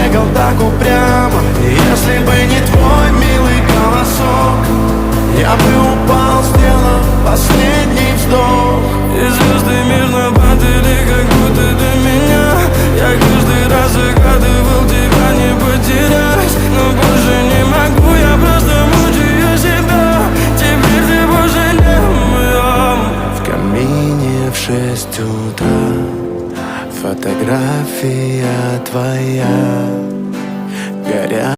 бегал так упрямо. Если бы не твой милый голосок, я бы упал, сделав последний вздох. И звезды мирно падали, как будто до меня. Я каждый раз загадывал тебя не потерять, но больше не могу, я просто мучаю себя. Теперь ты больше не моя. В камине в 6 утра фотография твоя горя.